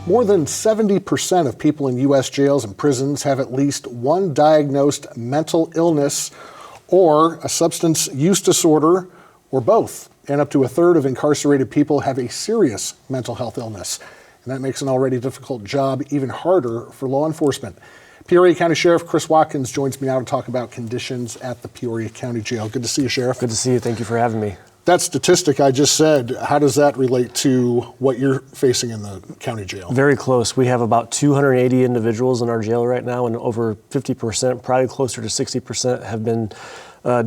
More than 70% of people in U.S. jails and prisons have at least one diagnosed mental illness or a substance use disorder or both. And up to a third of incarcerated people have a serious mental health illness. And that makes an already difficult job even harder for law enforcement. Peoria County Sheriff Chris Watkins joins me now to talk about conditions at the Peoria County Jail. Good to see you, Sheriff. Good to see you. Thank you for having me. That statistic I just said, how does that relate to what you're facing in the county jail? Very close. We have about 280 individuals in our jail right now, and over 50%, probably closer to 60%, have been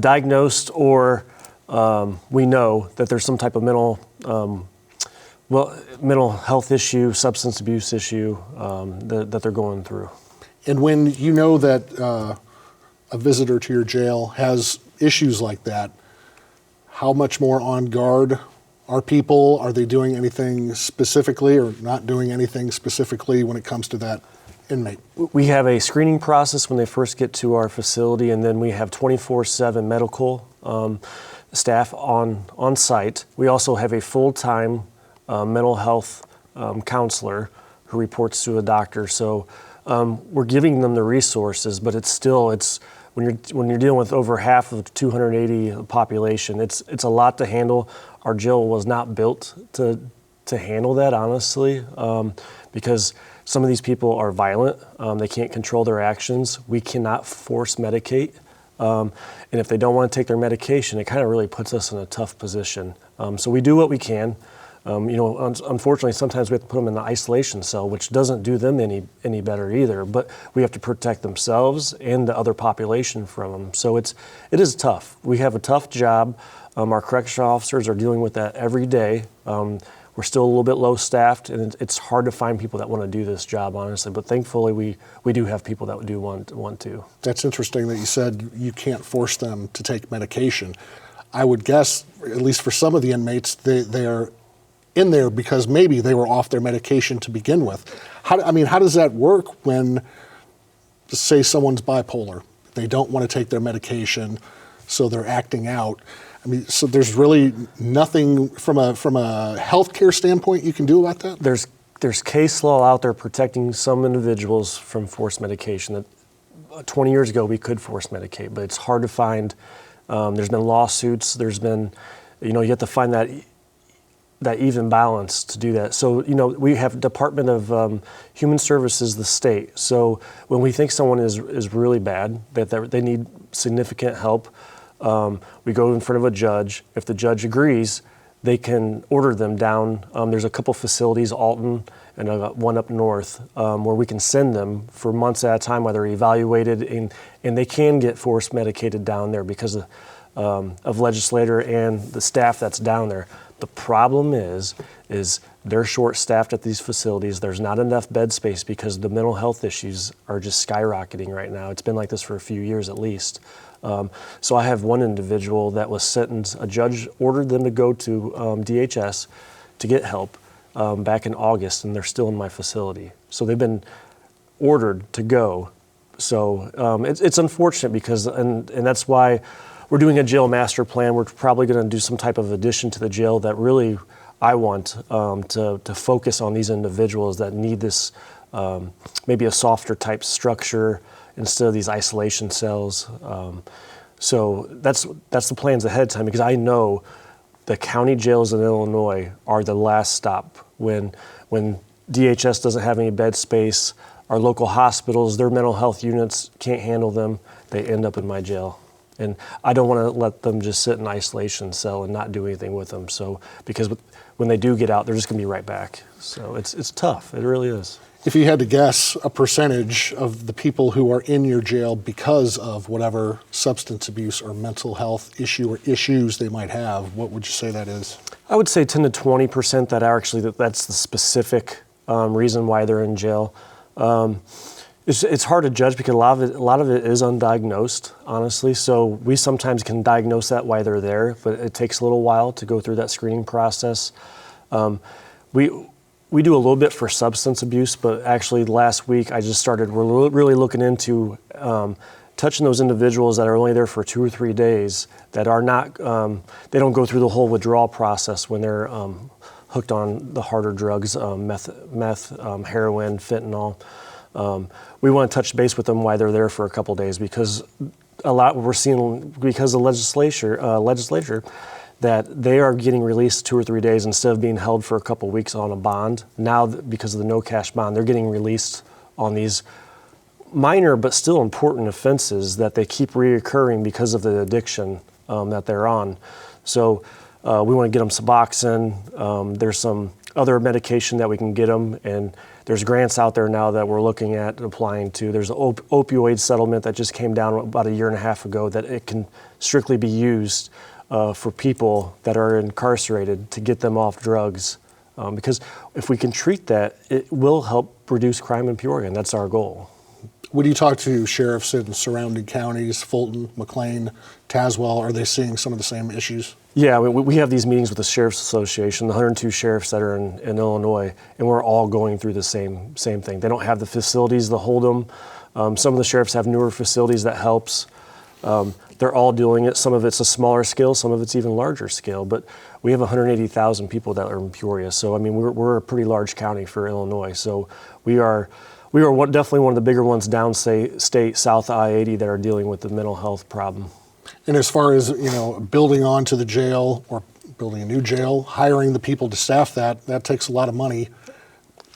diagnosed or we know that there's some type of mental health issue, substance abuse issue that they're going through. And when you know that a visitor to your jail has issues like that, how much more on guard are people? Are they doing anything specifically or not doing anything specifically when it comes to that inmate? We have a screening process when they first get to our facility, and then we have 24/7 medical staff on site. We also have a full-time mental health counselor who reports to a doctor. So we're giving them the resources, but it's when you're dealing with over half of the 280 population, it's a lot to handle. Our jail was not built to handle that, honestly, because some of these people are violent. They can't control their actions. We cannot force medicate. And if they don't want to take their medication, it kind of really puts us in a tough position. So we do what we can. Unfortunately, sometimes we have to put them in an isolation cell, which doesn't do them any better either. But we have to protect themselves and the other population from them. So it is tough. We have a tough job. Our correctional officers are dealing with that every day. We're still a little bit low staffed, and it's hard to find people that want to do this job, honestly. But thankfully, we do have people that do want to. That's interesting that you said you can't force them to take medication. I would guess, at least for some of the inmates, they are in there because maybe they were off their medication to begin with. How does that work when, say, someone's bipolar? They don't want to take their medication, so they're acting out. So there's really nothing from a healthcare standpoint you can do about that? There's case law out there protecting some individuals from forced medication. That 20 years ago we could force medicate, but it's hard to find. There's been lawsuits. There's been, you have to find that even balance to do that. So, we have Department of Human Services, the state. So when we think someone is really bad, that they need significant help, we go in front of a judge. If the judge agrees, they can order them down. There's a couple facilities, Alton and one up north, where we can send them for months at a time while they're evaluated, and they can get forced medicated down there because of legislator and the staff that's down there. The problem is they're short-staffed at these facilities. There's not enough bed space because the mental health issues are just skyrocketing right now. It's been like this for a few years at least. So I have one individual that was sentenced. A judge ordered them to go to DHS to get help back in August, and they're still in my facility. So they've been ordered to go. So it's unfortunate because, and that's why we're doing a jail master plan. We're probably going to do some type of addition to the jail that really I want to focus on these individuals that need this, maybe a softer type structure instead of these isolation cells. So that's the plans ahead of time, because I know the county jails in Illinois are the last stop. When DHS doesn't have any bed space, our local hospitals, their mental health units can't handle them, they end up in my jail. And I don't want to let them just sit in an isolation cell and not do anything with them. So, because when they do get out, they're just going to be right back. So it's tough. It really is. If you had to guess a percentage of the people who are in your jail because of whatever substance abuse or mental health issue or issues they might have, what would you say that is? I would say 10 to 20% that's the specific reason why they're in jail. It's hard to judge because a lot of it is undiagnosed, honestly. So we sometimes can diagnose that while they're there, but it takes a little while to go through that screening process. We do a little bit for substance abuse, but actually last week we're really looking into touching those individuals that are only there for 2 or 3 days, that are not, they don't go through the whole withdrawal process when they're hooked on the harder drugs, meth, heroin, fentanyl. We want to touch base with them while they're there for a couple days, because a lot we're seeing, because the legislature that they are getting released 2 or 3 days instead of being held for a couple weeks on a bond. Now, because of the no cash bond, they're getting released on these minor but still important offenses that they keep reoccurring because of the addiction that they're on. So we want to get them Suboxone. There's some other medication that we can get them, and there's grants out there now that we're looking at applying to. There's an opioid settlement that just came down about 1.5 years ago that it can strictly be used for people that are incarcerated to get them off drugs. Because if we can treat that, it will help reduce crime in Peoria, and that's our goal. When you talk to sheriffs in surrounding counties, Fulton, McLean, Tazewell, are they seeing some of the same issues? Yeah, we have these meetings with the Sheriff's Association, the 102 sheriffs that are in Illinois, and we're all going through the same thing. They don't have the facilities to hold them. Some of the sheriffs have newer facilities that helps. They're all doing it. Some of it's a smaller scale, some of it's even larger scale. But we have 180,000 people that are in Peoria. So, I mean, we're a pretty large county for Illinois. So we are definitely one of the bigger ones downstate, south of I-80, that are dealing with the mental health problem. And as far as, building onto the jail or building a new jail, hiring the people to staff that takes a lot of money.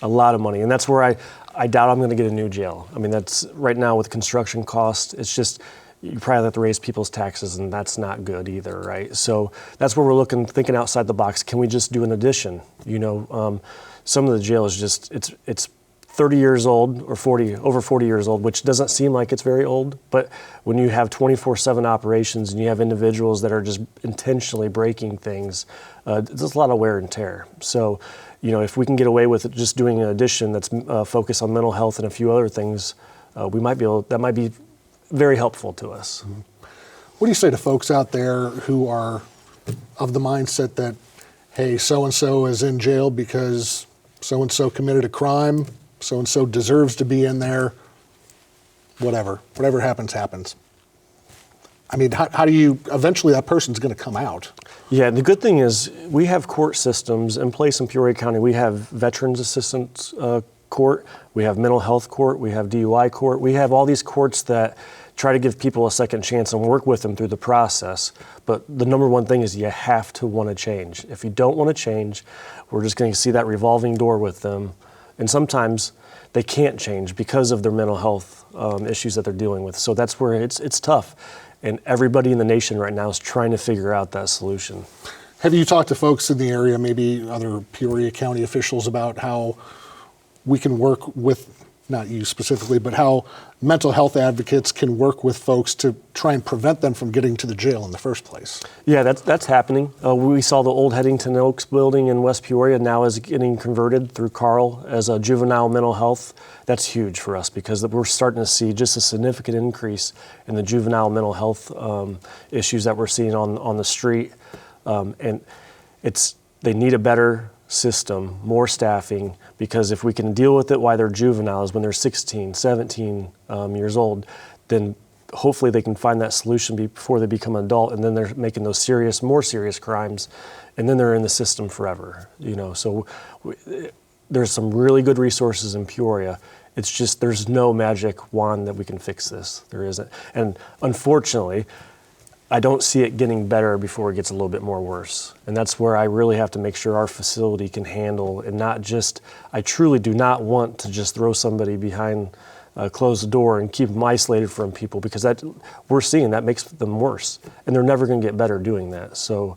A lot of money. And that's where I doubt I'm going to get a new jail. I mean, that's right now with construction costs, it's just, you probably have to raise people's taxes, and that's not good either, right? So that's where we're thinking outside the box. Can we just do an addition? Some of the jail is just, it's 30 years old or over 40 years old, which doesn't seem like it's very old, but when you have 24/7 operations and you have individuals that are just intentionally breaking things, there's a lot of wear and tear. So, if we can get away with just doing an addition that's focused on mental health and a few other things, that might be very helpful to us. Mm-hmm. What do you say to folks out there who are of the mindset that, hey, so-and-so is in jail because so-and-so committed a crime, so-and-so deserves to be in there, whatever happens, happens? I mean, how do you, eventually that person's going to come out. Yeah, and the good thing is we have court systems in place in Peoria County. We have Veterans Assistance Court, we have Mental Health Court, we have DUI Court. We have all these courts that try to give people a second chance and work with them through the process. But the number one thing is you have to want to change. If you don't want to change, we're just going to see that revolving door with them. And sometimes they can't change because of their mental health issues that they're dealing with. So that's where it's tough. And everybody in the nation right now is trying to figure out that solution. Have you talked to folks in the area, maybe other Peoria County officials, about how we can work with, not you specifically, but how mental health advocates can work with folks to try and prevent them from getting to the jail in the first place? Yeah, that's happening. We saw the old Headington Oaks building in West Peoria now is getting converted through Carl as a juvenile mental health. That's huge for us because we're starting to see just a significant increase in the juvenile mental health issues that we're seeing on the street. And they need a better system, more staffing, because if we can deal with it while they're juveniles, when they're 16, 17 years old, then hopefully they can find that solution before they become an adult, and then they're making those more serious crimes, and then they're in the system forever. So there's some really good resources in Peoria. It's just there's no magic wand that we can fix this. There isn't. And unfortunately, I don't see it getting better before it gets a little bit more worse. And that's where I really have to make sure our facility can handle, and not just, I truly do not want to just throw somebody behind a closed door and keep them isolated from people, because we're seeing that makes them worse. And they're never gonna get better doing that. So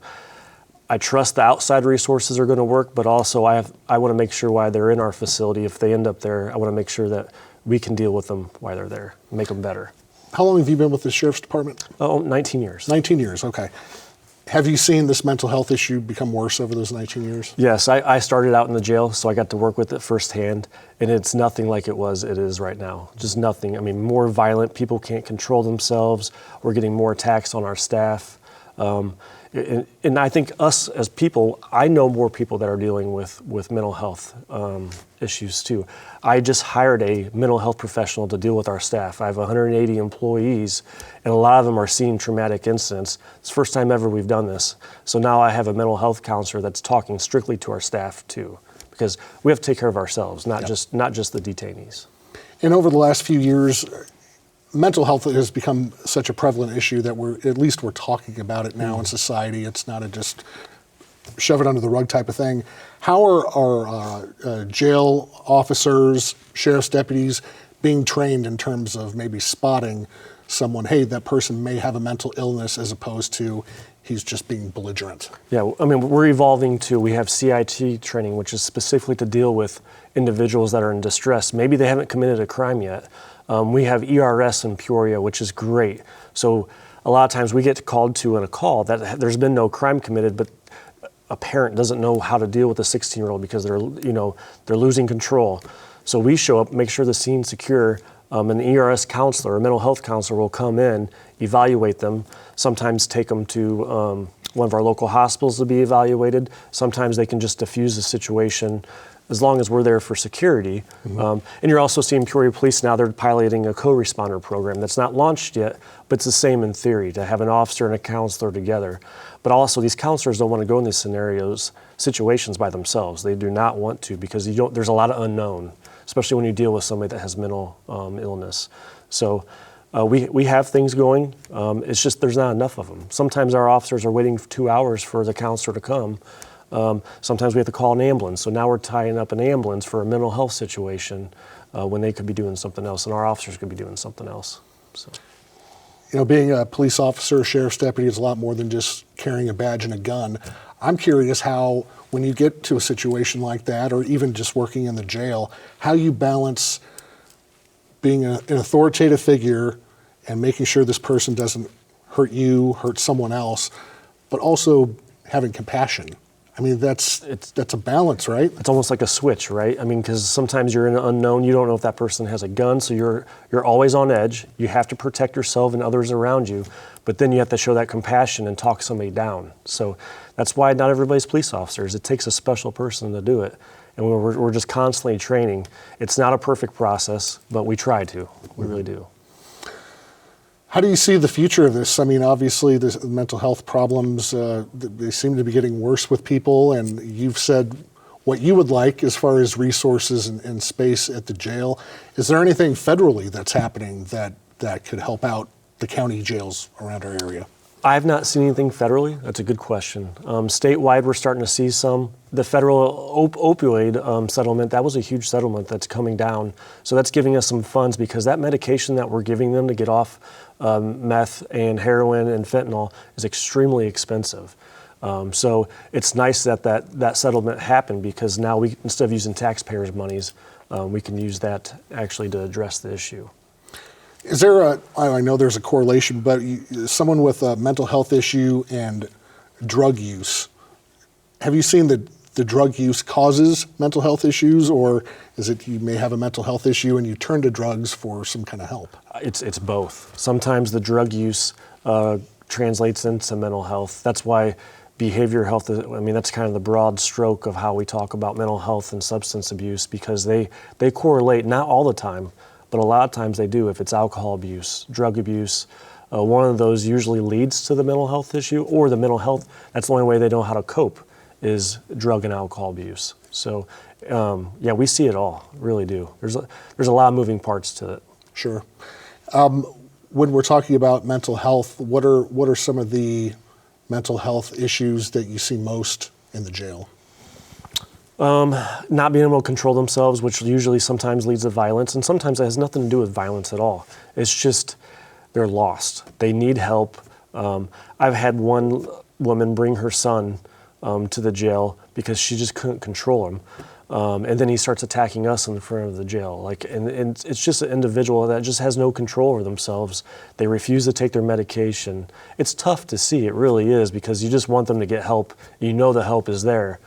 I trust the outside resources are gonna work, but also I wanna make sure while they're in our facility, if they end up there, I wanna make sure that we can deal with them while they're there, make them better. How long have you been with the Sheriff's Department? 19 years. 19 years, okay. Have you seen this mental health issue become worse over those 19 years? Yes, I started out in the jail, so I got to work with it firsthand, and it's nothing like it is right now. Just nothing. I mean, more violent, people can't control themselves. We're getting more attacks on our staff. And I think us as people, I know more people that are dealing with mental health issues too. I just hired a mental health professional to deal with our staff. I have 180 employees, and a lot of them are seeing traumatic incidents. It's the first time ever we've done this. So now I have a mental health counselor that's talking strictly to our staff too, because we have to take care of ourselves, not just the detainees. And over the last few years, mental health has become such a prevalent issue that we're talking about it now in society. It's not a just shove it under the rug type of thing. How are our jail officers, sheriff's deputies being trained in terms of maybe spotting someone, hey, that person may have a mental illness, as opposed to he's just being belligerent? Yeah, I mean, we're evolving to, we have CIT training, which is specifically to deal with individuals that are in distress. Maybe they haven't committed a crime yet. We have ERS in Peoria, which is great. So a lot of times we get called to in a call that there's been no crime committed, but a parent doesn't know how to deal with a 16-year-old because they're losing control. So we show up, make sure the scene's secure. An ERS counselor, a mental health counselor, will come in, evaluate them, sometimes take them to one of our local hospitals to be evaluated. Sometimes they can just diffuse the situation as long as we're there for security. And you're also seeing Peoria Police now, they're piloting a co-responder program that's not launched yet, but it's the same in theory, to have an officer and a counselor together. But also these counselors don't want to go in these situations by themselves. They do not want to, because there's a lot of unknown, especially when you deal with somebody that has mental illness. So we have things going. It's just there's not enough of them. Sometimes our officers are waiting for 2 hours for the counselor to come. Sometimes we have to call an ambulance. So now we're tying up an ambulance for a mental health situation when they could be doing something else, and our officers could be doing something else. So. Being a police officer, sheriff's deputy is a lot more than just carrying a badge and a gun. I'm curious how, when you get to a situation like that, or even just working in the jail, how you balance being an authoritative figure and making sure this person doesn't hurt you, hurt someone else, but also having compassion. I mean, that's a balance, right? It's almost like a switch, right? I mean, because sometimes you're in an unknown, you don't know if that person has a gun, so you're always on edge. You have to protect yourself and others around you, but then you have to show that compassion and talk somebody down. So that's why not everybody's police officers. It takes a special person to do it, and we're just constantly training. It's not a perfect process, but we try to. We really do. How do you see the future of this? I mean, obviously, the mental health problems, they seem to be getting worse with people, and you've said what you would like as far as resources and space at the jail. Is there anything federally that's happening that could help out the county jails around our area? I have not seen anything federally. That's a good question. Statewide, we're starting to see some. The federal opioid settlement, that was a huge settlement that's coming down. So that's giving us some funds, because that medication that we're giving them to get off meth and heroin and fentanyl is extremely expensive. So it's nice that settlement happened, because now we, instead of using taxpayers' monies, we can use that actually to address the issue. Is there I know there's a correlation, but someone with a mental health issue and drug use, have you seen that the drug use causes mental health issues, or is it you may have a mental health issue and you turn to drugs for some kind of help? It's both. Sometimes the drug use translates into mental health. That's why behavioral health, that's kind of the broad stroke of how we talk about mental health and substance abuse, because they correlate, not all the time, but a lot of times they do. If it's alcohol abuse, drug abuse, one of those usually leads to the mental health issue, or the mental health, that's the only way they know how to cope, is drug and alcohol abuse. So we see it all, really do. There's a lot of moving parts to it. Sure. When we're talking about mental health, what are some of the mental health issues that you see most in the jail? Not being able to control themselves, which usually sometimes leads to violence, and sometimes it has nothing to do with violence at all. It's just they're lost. They need help. I've had one woman bring her son to the jail because she just couldn't control him. And then he starts attacking us in the front of the jail. And it's just an individual that just has no control over themselves. They refuse to take their medication. It's tough to see, it really is, because you just want them to get help. You know the help is there.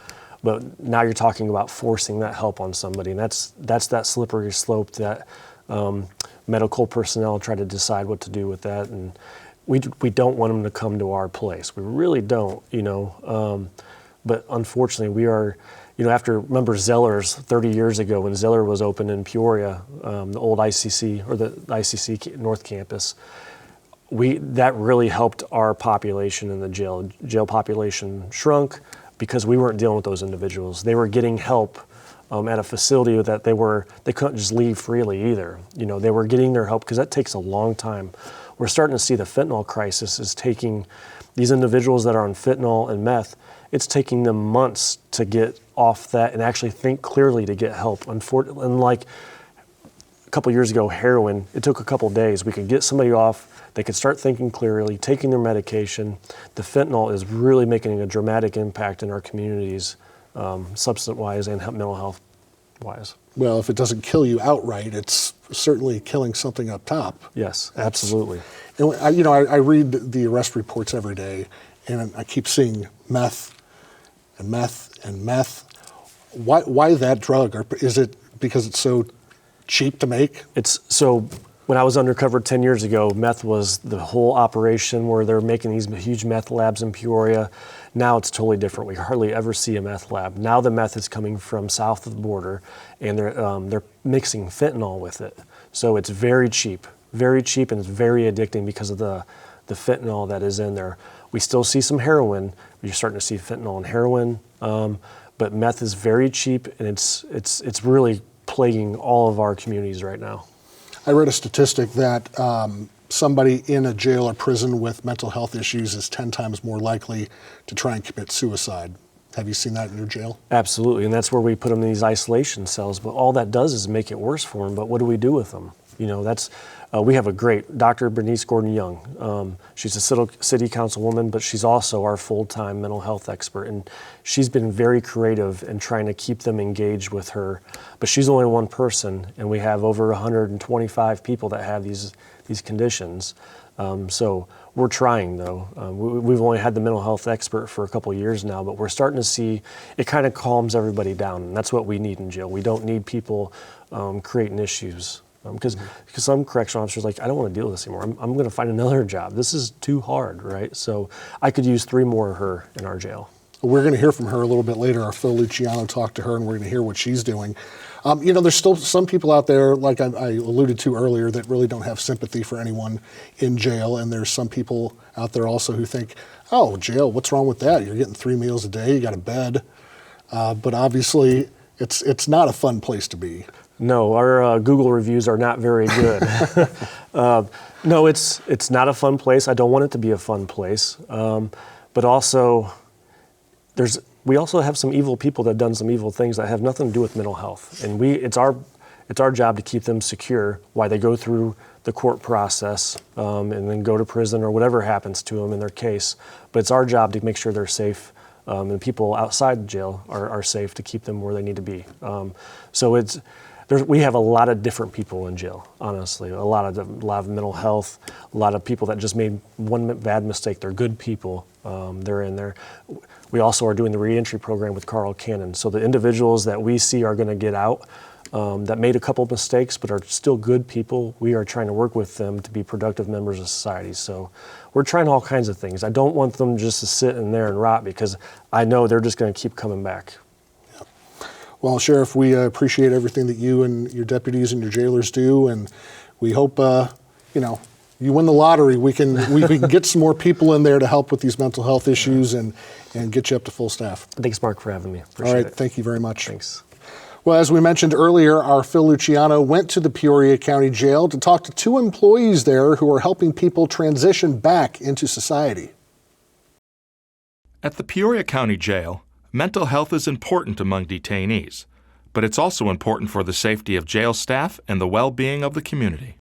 But now you're talking about forcing that help on somebody, and that's that slippery slope that medical personnel try to decide what to do with that. And we don't want them to come to our place. We really don't, but unfortunately we are, remember Zeller's 30 years ago when Zeller was open in Peoria, the old ICC, or the ICC North Campus, that really helped our population in the jail. Jail population shrunk because we weren't dealing with those individuals. They were getting help at a facility that they couldn't just leave freely either. They were getting their help because that takes a long time. We're starting to see the fentanyl crisis is taking these individuals that are on fentanyl and meth, it's taking them months to get off that and actually think clearly to get help. Unlike a couple years ago, heroin, it took a couple days. We could get somebody off, they could start thinking clearly, taking their medication. The fentanyl is really making a dramatic impact in our communities, substance-wise and mental health-wise. Well, if it doesn't kill you outright, it's certainly killing something up top. Yes, absolutely. And I read the arrest reports every day, and I keep seeing meth and meth and meth. Why that drug? Or is it because it's so cheap to make? When I was undercover 10 years ago, meth was the whole operation where they're making these huge meth labs in Peoria. Now it's totally different. We hardly ever see a meth lab. Now the meth is coming from south of the border, and they're mixing fentanyl with it. So it's very cheap, and it's very addicting because of the fentanyl that is in there. We still see some heroin. You're starting to see fentanyl and heroin, but meth is very cheap, and it's really plaguing all of our communities right now. I read a statistic that somebody in a jail or prison with mental health issues is 10 times more likely to try and commit suicide. Have you seen that in your jail? Absolutely, and that's where we put them in these isolation cells, but all that does is make it worse for them, but what do we do with them? We have a great Dr. Bernice Gordon-Young. She's a city councilwoman, but she's also our full-time mental health expert, and she's been very creative in trying to keep them engaged with her. But she's only one person, and we have over 125 people that have these conditions. So we're trying, though. We've only had the mental health expert for a couple of years now, but we're starting to see it kind of calms everybody down, and that's what we need in jail. We don't need people creating issues. Because some correctional officers are like, I don't want to deal with this anymore. I'm going to find another job. This is too hard, right? So I could use 3 more of her in our jail. We're going to hear from her a little bit later. Our Phil Luciano talked to her, and we're going to hear what she's doing. There's still some people out there, like I alluded to earlier, that really don't have sympathy for anyone in jail. And there's some people out there also who think, oh, jail, what's wrong with that? You're getting 3 meals a day, you got a bed. But obviously, it's not a fun place to be. No, our Google reviews are not very good. No, it's not a fun place. I don't want it to be a fun place. But also, we also have some evil people that have done some evil things that have nothing to do with mental health. And it's our job to keep them secure while they go through the court process and then go to prison or whatever happens to them in their case. But it's our job to make sure they're safe. And people outside the jail are safe to keep them where they need to be. We have a lot of different people in jail, honestly. A lot of mental health, a lot of people that just made one bad mistake. They're good people. They're in there. We also are doing the reentry program with Carl Cannon. So the individuals that we see are going to get out that made a couple of mistakes but are still good people, we are trying to work with them to be productive members of society. So we're trying all kinds of things. I don't want them just to sit in there and rot because I know they're just going to keep coming back. Well, Sheriff, we appreciate everything that you and your deputies and your jailers do, and we hope you win the lottery. We can get some more people in there to help with these mental health issues and get you up to full staff. Thanks, Mark, for having me. Appreciate All right, it. thank you very much. Thanks. Well, as we mentioned earlier, our Phil Luciano went to the Peoria County Jail to talk to 2 employees there who are helping people transition back into society. At the Peoria County Jail, mental health is important among detainees, but it's also important for the safety of jail staff and the well-being of the community.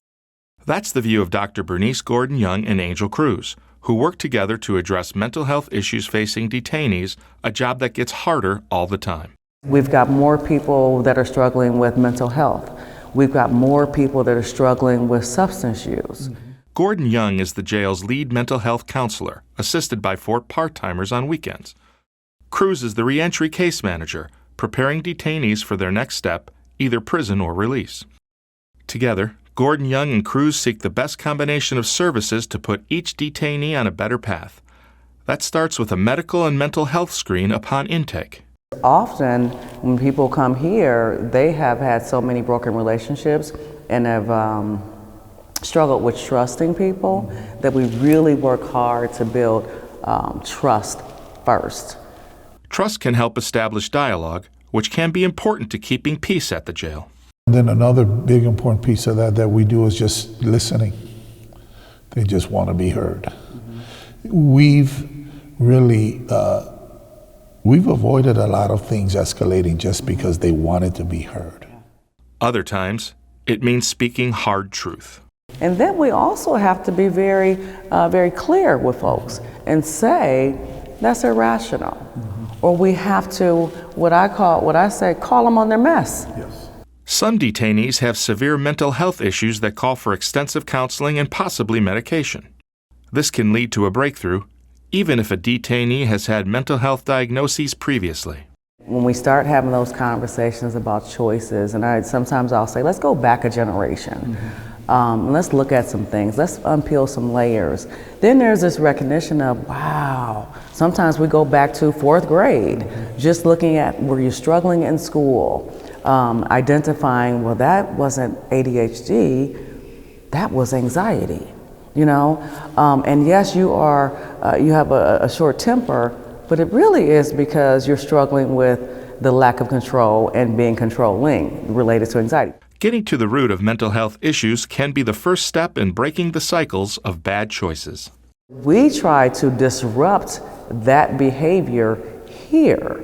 That's the view of Dr. Bernice Gordon-Young and Angel Cruz, who work together to address mental health issues facing detainees, a job that gets harder all the time. We've got more people that are struggling with mental health. We've got more people that are struggling with substance use. Gordon-Young is the jail's lead mental health counselor, assisted by 4 part-timers on weekends. Cruz is the reentry case manager, preparing detainees for their next step, either prison or release. Together, Gordon Young and crews seek the best combination of services to put each detainee on a better path. That starts with a medical and mental health screen upon intake. Often, when people come here, they have had so many broken relationships and have struggled with trusting people that we really work hard to build trust first. Trust can help establish dialogue, which can be important to keeping peace at the jail. Then another big important piece of that we do is just listening. They just want to be heard. We've really, we've avoided a lot of things escalating just because they wanted to be heard. Other times, it means speaking hard truth. And then we also have to be very, very clear with folks and say, that's irrational. Or we have to, what I say, call them on their mess. Yes. Some detainees have severe mental health issues that call for extensive counseling and possibly medication. This can lead to a breakthrough, even if a detainee has had mental health diagnoses previously. When we start having those conversations about choices, and sometimes I'll say, let's go back a generation. Let's look at some things. Let's unpeel some layers. Then there's this recognition of, wow, sometimes we go back to 4th grade, just looking at were you struggling in school, identifying, well, that wasn't ADHD, that was anxiety, you know? And yes, you have a short temper, but it really is because you're struggling with the lack of control and being controlling related to anxiety. Getting to the root of mental health issues can be the first step in breaking the cycles of bad choices. We try to disrupt that behavior here.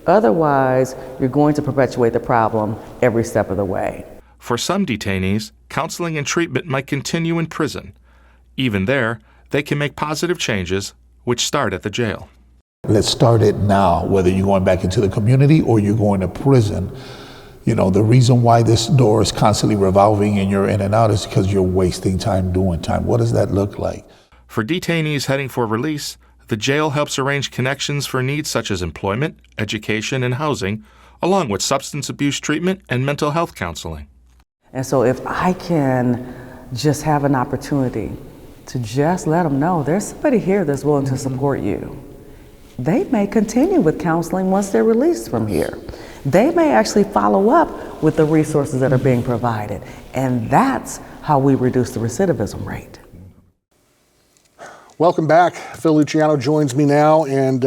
Otherwise, you're going to perpetuate the problem every step of the way. For some detainees, counseling and treatment might continue in prison. Even there, they can make positive changes, which start at the jail. Let's start it now, whether you're going back into the community or you're going to prison. You know, the reason why this door is constantly revolving and you're in and out is because you're wasting time doing time. What does that look like? For detainees heading for release, the jail helps arrange connections for needs such as employment, education, and housing, along with substance abuse treatment and mental health counseling. And so if I can just have an opportunity to just let them know there's somebody here that's willing to support you, they may continue with counseling once they're released from here. They may actually follow up with the resources that are being provided. And that's how we reduce the recidivism rate. Welcome back. Phil Luciano joins me now, and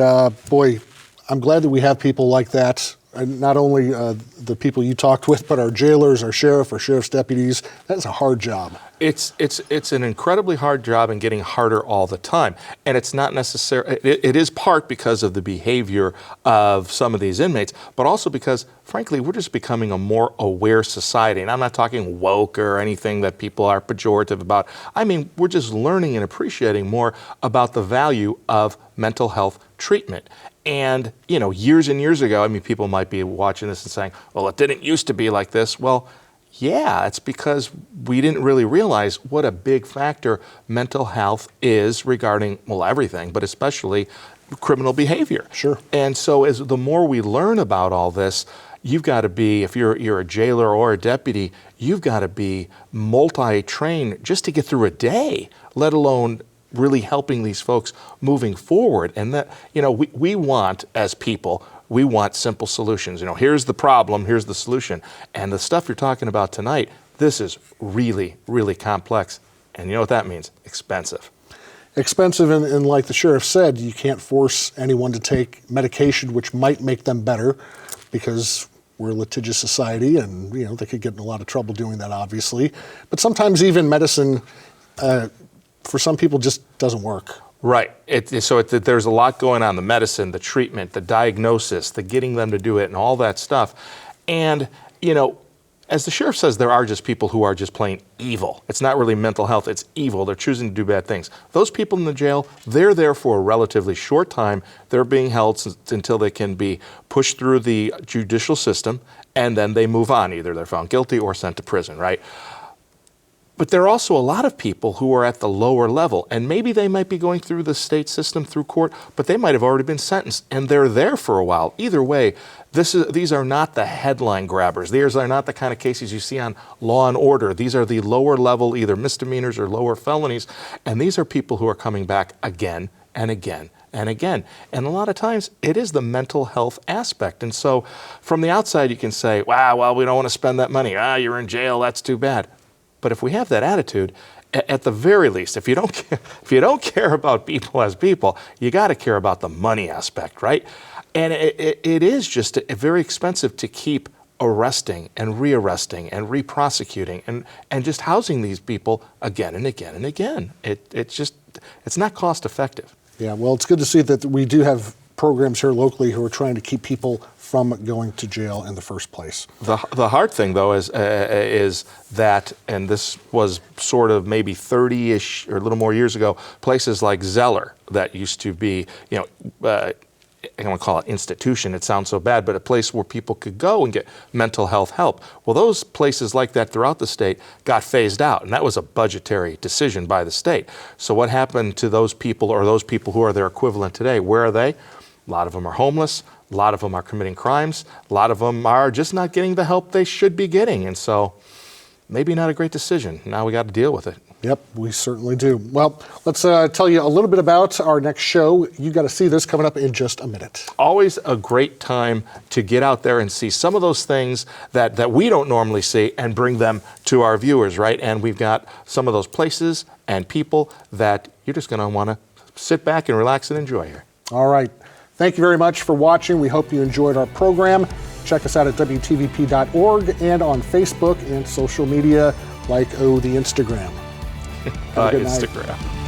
boy, I'm glad that we have people like that. Not only the people you talked with, but our jailers, our sheriff's deputies. That's a hard job. It's an incredibly hard job and getting harder all the time. And it's not necessarily, it is part because of the behavior of some of these inmates, but also because, frankly, we're just becoming a more aware society. And I'm not talking woke or anything that people are pejorative about. I mean, we're just learning and appreciating more about the value of mental health treatment. And, you know, years and years ago, I mean, people might be watching this and saying, well, it didn't used to be like this. Well, yeah, it's because we didn't really realize what a big factor mental health is regarding, well, everything, but especially criminal behavior. Sure. And so as the more we learn about all this, you've got to be, if you're a jailer or a deputy, you've got to be multi-trained just to get through a day, let alone really helping these folks moving forward. And that, you know, we want, as people, we want simple solutions. You know, here's the problem, here's the solution. And the stuff you're talking about tonight, this is really, really complex. And you know what that means? Expensive. Expensive, and like the sheriff said, you can't force anyone to take medication which might make them better, because we're a litigious society, and you know they could get in a lot of trouble doing that, obviously. But sometimes even medicine, for some people, just doesn't work. Right. There's a lot going on, the medicine, the treatment, the diagnosis, the getting them to do it, and all that stuff. And, you know, as the sheriff says, there are just people who are just plain evil. It's not really mental health, it's evil. They're choosing to do bad things. Those people in the jail, they're there for a relatively short time. They're being held until they can be pushed through the judicial system, and then they move on. Either they're found guilty or sent to prison, right? But there are also a lot of people who are at the lower level, and maybe they might be going through the state system through court, but they might have already been sentenced, and they're there for a while. Either way, these are not the headline grabbers. These are not the kind of cases you see on Law and Order. These are the lower level, either misdemeanors or lower felonies, and these are people who are coming back again and again and again. And a lot of times it is the mental health aspect. And so from the outside you can say, wow, well, we don't want to spend that money. You're in jail, that's too bad. But if we have that attitude, at the very least, if you don't care about people as people, you got to care about the money aspect, right? And it is just very expensive to keep arresting and rearresting and re-prosecuting and just housing these people again and again and again. It's not cost effective. Yeah, well, it's good to see that we do have programs here locally who are trying to keep people from going to jail in the first place. The hard thing, though, is that, and this was sort of maybe 30-ish or a little more years ago, places like Zeller that used to be, I don't want to call it institution, it sounds so bad, but a place where people could go and get mental health help. Well, those places like that throughout the state got phased out, and that was a budgetary decision by the state. So what happened to those people, or those people who are their equivalent today? Where are they? A lot of them are homeless, a lot of them are committing crimes, a lot of them are just not getting the help they should be getting, and so maybe not a great decision. Now we got to deal with it. Yep, we certainly do. Well, let's tell you a little bit about our next show. You got to see this coming up in just a minute. Always a great time to get out there and see some of those things that we don't normally see and bring them to our viewers, right? And we've got some of those places and people that you're just going to want to sit back and relax and enjoy here. All right. Thank you very much for watching. We hope you enjoyed our program. Check us out at WTVP.org and on Facebook and social media like the Instagram. Have a good night. Instagram.